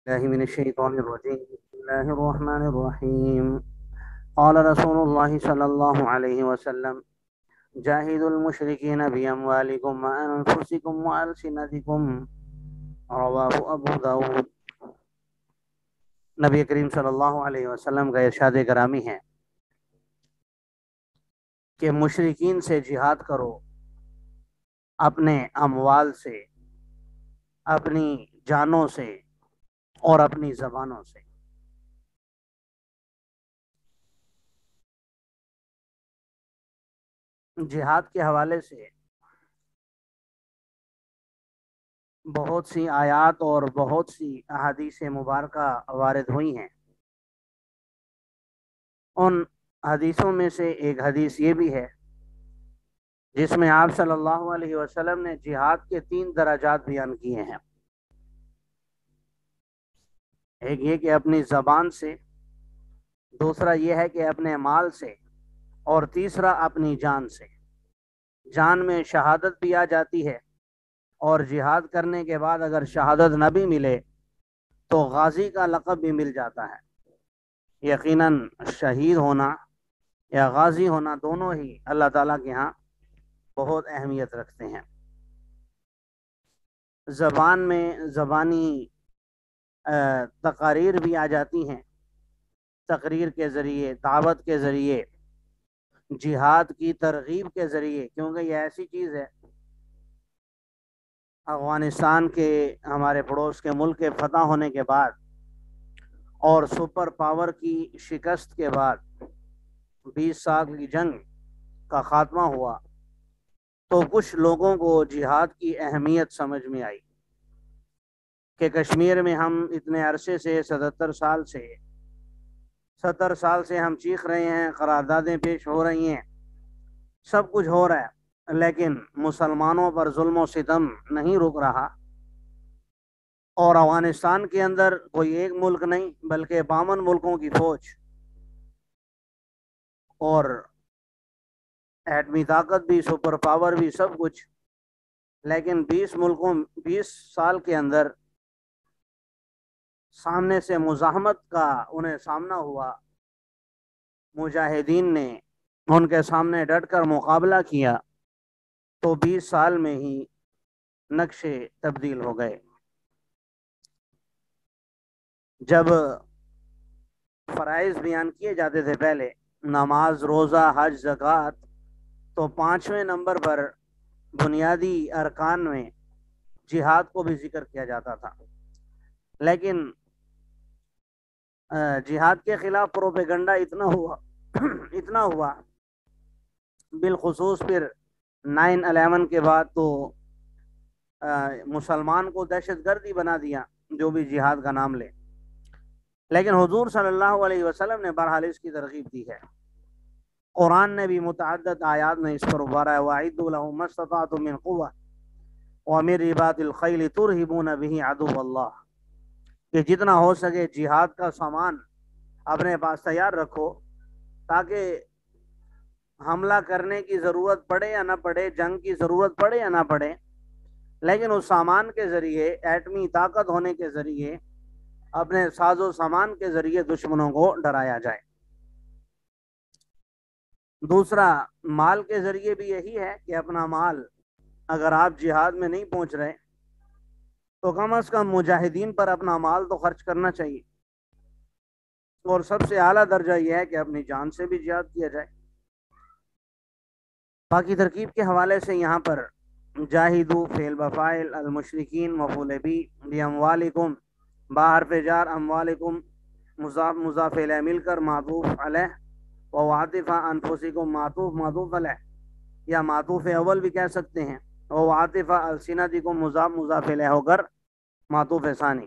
الله من الشيطان الرجيم. بسم الله الرحمن الرحيم. قال رسول الله صلى الله عليه وسلم: جاهدوا المشركين بأموالكم وأنفسكم وألسنتكم. رواه ابو داود۔ نبی کریم صلی اللہ علیہ وسلم کا ارشاد گرامی ہے کہ مشرکین سے جہاد کرو، اپنے اموال سے، اپنی جانوں سے اور اپنی زبانوں سے۔ جہاد کے حوالے سے بہت سی آیات اور بہت سی احادیث مبارکہ وارد ہوئی ہیں۔ ان حدیثوں میں سے ایک حدیث یہ بھی ہے جس میں آپ صلی اللہ علیہ وسلم نے جہاد کے 3 درجات بیان کیے ہیں۔ ایک یہ کہ اپنی زبان سے، دوسرا یہ ہے کہ اپنے مال سے، اور تیسرا اپنی جان سے۔ جان میں شہادت بھی آ جاتی ہے، اور جہاد کرنے کے بعد اگر شہادت نہ بھی ملے تو غازی کا لقب بھی مل جاتا ہے۔ یقیناً شہید ہونا یا غازی ہونا دونوں ہی اللہ تعالیٰ کے ہاں بہت اہمیت رکھتے ہیں۔ زبان میں زبانی تقاریر بھی آ جاتی ہیں، تقریر کے ذریعے، دعوت کے ذریعے، جہاد کی ترغیب کے ذریعے، کیونکہ یہ ایسی چیز ہے، افغانستان کے ہمارے پڑوس کے ملک کے فتح ہونے کے بعد اور سپر پاور کی شکست کے بعد 20 سال کی جنگ کا خاتمہ ہوا تو کچھ لوگوں کو جہاد کی اہمیت سمجھ میں آئی کہ کشمیر میں ہم اتنے عرصے سے 70 سال سے ہم چیخ رہے ہیں، قراردادیں پیش ہو رہی ہیں، سب کچھ ہو رہا ہے، لیکن مسلمانوں پر ظلم و ستم نہیں رک رہا، اور افغانستان کے اندر کوئی ایک ملک نہیں بلکہ 52 ملکوں کی فوج اور ایٹمی طاقت بھی، سپر پاور بھی، سب کچھ، لیکن 20 سال کے اندر سامنے سے مزاحمت کا انہیں سامنا ہوا۔ مجاہدین نے ان کے سامنے ڈٹ کر مقابلہ کیا تو 20 سال میں ہی نقشے تبدیل ہو گئے۔ جب فرائض بیان کیے جاتے تھے پہلے، نماز، روزہ، حج، زکوٰۃ، تو 5ویں نمبر پر بنیادی ارکان میں جہاد کو بھی ذکر کیا جاتا تھا، لیکن جہاد کے خلاف پروپیگنڈا اتنا ہوا بالخصوص پھر 9/11 کے بعد تو مسلمان کو دہشت گردی بنا دیا جو بھی جہاد کا نام لے، لیکن حضور صلی اللہ علیہ وسلم نے بہرحال اس کی ترغیب دی ہے۔ قرآن نے بھی متعدد آیات میں اس پر ابھارا ہے، وَأَعِدُّوا لَهُم مَّا اسْتَطَعْتُم مِّن قُوَّةٍ وَمِن رِّبَاطِ الْخَيْلِ تُرْهِبُونَ بِهِ عَدُوَّ اللَّهِ، کہ جتنا ہو سکے جہاد کا سامان اپنے پاس تیار رکھو تاکہ حملہ کرنے کی ضرورت پڑے یا نہ پڑے، جنگ کی ضرورت پڑے یا نہ پڑے، لیکن اس سامان کے ذریعے، ایٹمی طاقت ہونے کے ذریعے، اپنے ساز و سامان کے ذریعے دشمنوں کو ڈرایا جائے۔ دوسرا، مال کے ذریعے بھی یہی ہے کہ اپنا مال، اگر آپ جہاد میں نہیں پہنچ رہے تو کم از کم مجاہدین پر اپنا مال تو خرچ کرنا چاہیے، اور سب سے اعلیٰ درجہ یہ ہے کہ اپنی جان سے بھی جہاد کیا جائے۔ باقی ترکیب کے حوالے سے یہاں پر جاہدو فعل بفاعل، المشرکین مفعول بی، باموالکم باحرف جار، اموالکم مضاف مضاف الیہ مل کر معطوف علیہ، وعاطف انفسکم معطوف علیہ، یا معطوف اول بھی کہہ سکتے ہیں، وعاطف السنتکم مضاف الیہ ہو کر معطوف ثانی۔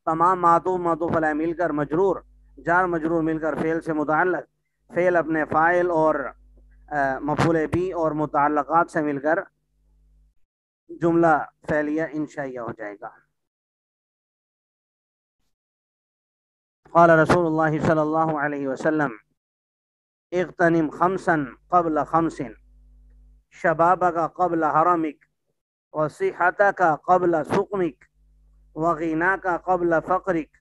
تمام معطوف علیہ مل کر مجرور، جار مجرور مل کر فعل سے متعلق، فعل اپنے فاعل اور مفعول بھی اور متعلقات سے مل کر جملہ فعلیہ انشائیہ ہو جائے گا۔ قال رسول اللہ صلی اللہ علیہ وسلم: اغتنم خمسا قبل خمس، شبابک قبل حرمک، وصحتک قبل سقمک، وغناک قبل فقرک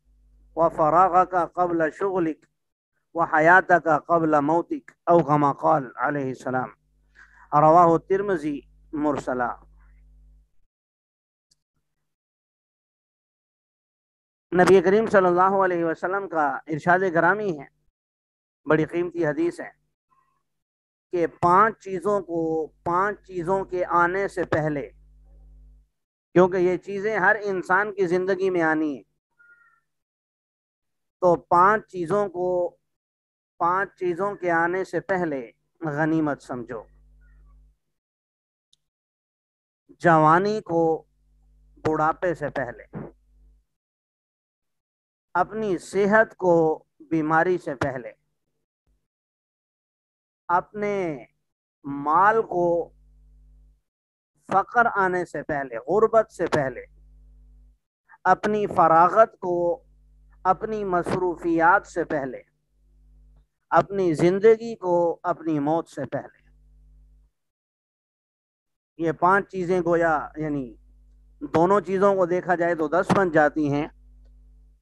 وفراغک قبل شغلک وحیاتک قبل موتک او کما قال علیہ السلام، رواہ الترمذی مرسلا۔ نبی کریم صلی اللہ علیہ وسلم کا ارشاد گرامی ہے، بڑی قیمتی حدیث ہے کہ 5 چیزوں کے آنے سے پہلے، کیونکہ یہ چیزیں ہر انسان کی زندگی میں آنی ہیں، تو 5 چیزوں کے آنے سے پہلے غنیمت سمجھو۔ جوانی کو بڑھاپے سے پہلے، اپنی صحت کو بیماری سے پہلے، اپنے مال کو فقر آنے سے پہلے، غربت سے پہلے، اپنی فراغت کو اپنی مصروفیات سے پہلے، اپنی زندگی کو اپنی موت سے پہلے۔ یہ 5 چیزیں گویا یعنی دونوں چیزوں کو دیکھا جائے تو 10 بن جاتی ہیں،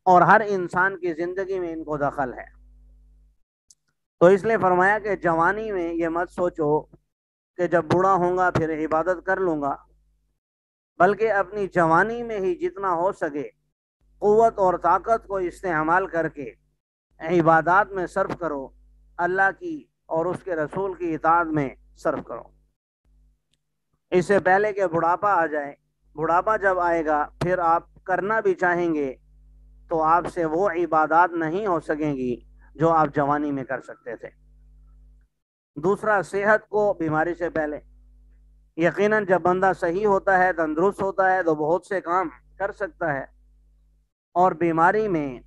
اور ہر انسان کی زندگی میں ان کو دخل ہے۔ تو اس لیے فرمایا کہ جوانی میں یہ مت سوچو کہ جب بوڑھا ہوں گا پھر عبادت کر لوں گا، بلکہ اپنی جوانی میں ہی جتنا ہو سکے قوت اور طاقت کو استعمال کر کے عبادات میں صرف کرو، اللہ کی اور اس کے رسول کی اطاعت میں صرف کرو، اس سے پہلے کہ بڑھاپا آ جائے۔ بڑھاپا جب آئے گا پھر آپ کرنا بھی چاہیں گے تو آپ سے وہ عبادات نہیں ہو سکیں گی جو آپ جوانی میں کر سکتے تھے۔ دوسرا، صحت کو بیماری سے پہلے۔ یقیناً جب بندہ صحیح ہوتا ہے، تندرست ہوتا ہے، تو بہت سے کام کر سکتا ہے، اور بیماری میں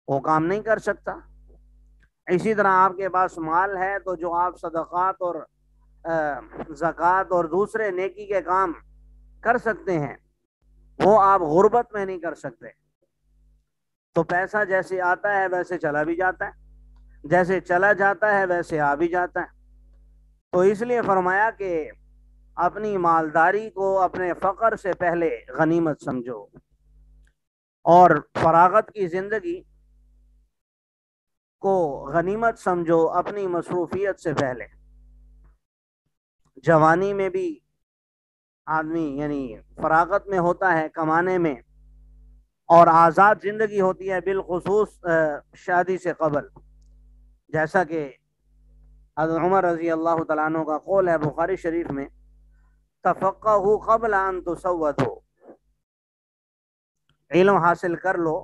وہ کام نہیں کر سکتا۔ اسی طرح آپ کے پاس مال ہے تو جو آپ صدقات اور زکوٰۃ اور دوسرے نیکی کے کام کر سکتے ہیں وہ آپ غربت میں نہیں کر سکتے۔ تو پیسہ جیسے آتا ہے ویسے چلا بھی جاتا ہے، جیسے چلا جاتا ہے ویسے آ بھی جاتا ہے۔ تو اس لیے فرمایا کہ اپنی مالداری کو اپنے فقر سے پہلے غنیمت سمجھو، اور فراغت کی زندگی کو غنیمت سمجھو اپنی مصروفیت سے پہلے۔ جوانی میں بھی آدمی یعنی فراغت میں ہوتا ہے، کمانے میں، اور آزاد زندگی ہوتی ہے بالخصوص شادی سے قبل، جیسا کہ حضرت عمر رضی اللہ تعالیٰ عنہ کا قول ہے بخاری شریف میں، تفقہوا قبل ان تسودوا، علم حاصل کر لو،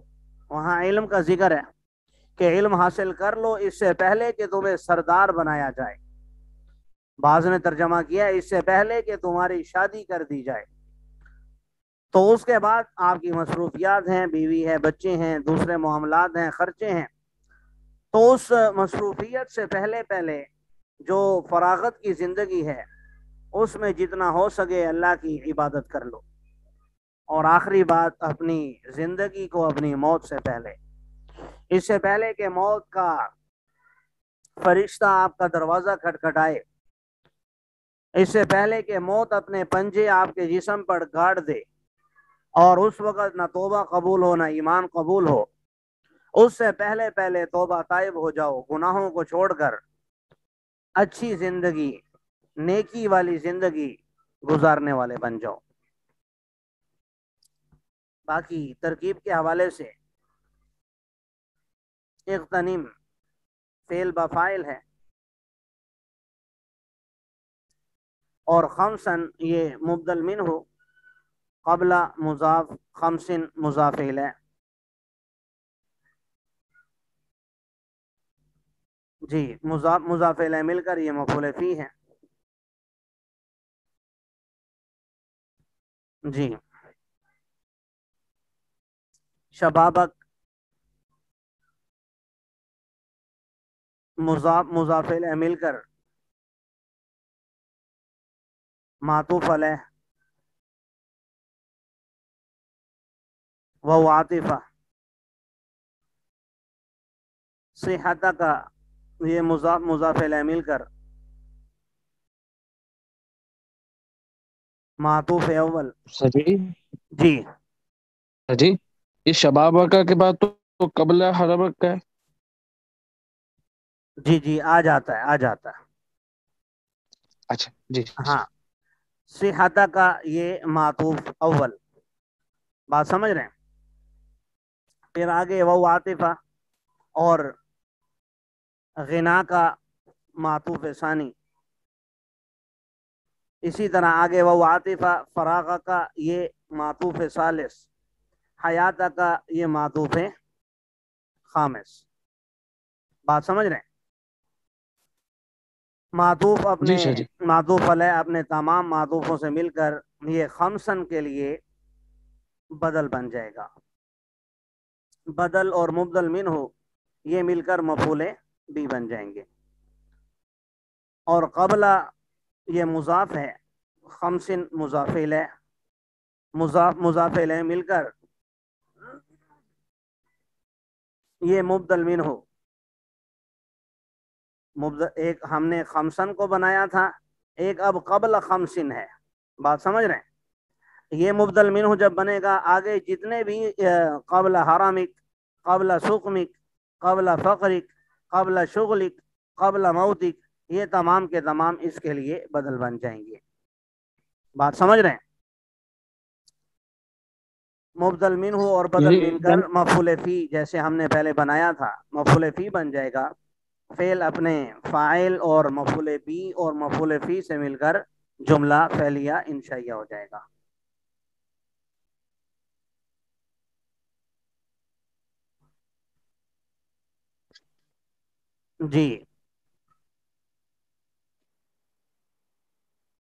وہاں علم کا ذکر ہے کہ علم حاصل کر لو اس سے پہلے کہ تمہیں سردار بنایا جائے۔ بعض نے ترجمہ کیا اس سے پہلے کہ تمہاری شادی کر دی جائے۔ تو اس کے بعد آپ کی مصروفیات ہیں، بیوی ہے، بچے ہیں، دوسرے معاملات ہیں، خرچے ہیں، تو اس مصروفیت سے پہلے جو فراغت کی زندگی ہے اس میں جتنا ہو سکے اللہ کی عبادت کر لو۔ اور آخری بات، اپنی زندگی کو اپنی موت سے پہلے، اس سے پہلے کہ موت کا فرشتہ آپ کا دروازہ کھٹکھٹائے، اس سے پہلے کہ موت اپنے پنجے آپ کے جسم پر گاڑ دے اور اس وقت نہ توبہ قبول ہو نہ ایمان قبول ہو، اس سے پہلے توبہ طائب ہو جاؤ، گناہوں کو چھوڑ کر اچھی زندگی، نیکی والی زندگی گزارنے والے بن جاؤ۔ باقی ترکیب کے حوالے سے اغتنم فعل بفاعل ہے، اور خمسن یہ مبدل منہ قبل مضاف، خمسن مضاف الیہ۔ جی، مضاف الیہ مل کر یہ مفعول فی ہے۔ جی، شبابک مضاف الیہ مل کر معطوف علیہ و عاطفہ۔ صحت کا یہ مضاف الیہ مل کر معطوف اول۔ صحیح۔ جی، جی، یہ شبابہ کا کے بعد تو قبل حرمت کا ہے. جی جی، آ جاتا ہے، آ جاتا ہے. اچھا جی جی. ہاں، صحت کا یہ معطوف اول، بات سمجھ رہے ہیں. پھر آگے وہ عاطفہ اور غنا کا معطوف ثانی. اسی طرح آگے وہ عاطفہ فراغ کا یہ معطوف ثالث. حیات کا یہ معطوف خامس. بات سمجھ رہے ہیں. معطوف جی اپنے شاہ جی. معطوف علیہ اپنے تمام معطوفوں سے مل کر یہ خمسن کے لیے بدل بن جائے گا. بدل اور مبدل من ہو یہ مل کر مفعول بھی بن جائیں گے. اور قبل یہ مضاف ہے، خمسن مضاف الیہ، مضاف الیہ مل کر یہ مبدل من ہو. ایک ہم نے خمسن کو بنایا تھا، ایک اب قبل خمسن ہے. بات سمجھ رہے ہیں. یہ مبدل منہ جب بنے گا، آگے جتنے بھی قبل حرامک، قبل سقمک، قبل فقرک، قبل شغلک، قبل موتک، یہ تمام کے تمام اس کے لیے بدل بن جائیں گے. بات سمجھ رہے ہیں. مبدل منہ اور بدل یعنی من کر مفعول فی جیسے ہم نے پہلے بنایا تھا مفعول فی بن جائے گا. فعل اپنے فاعل اور مفعول بی اور مفعول فی سے مل کر جملہ فعلیہ انشائیہ ہو جائے گا. جی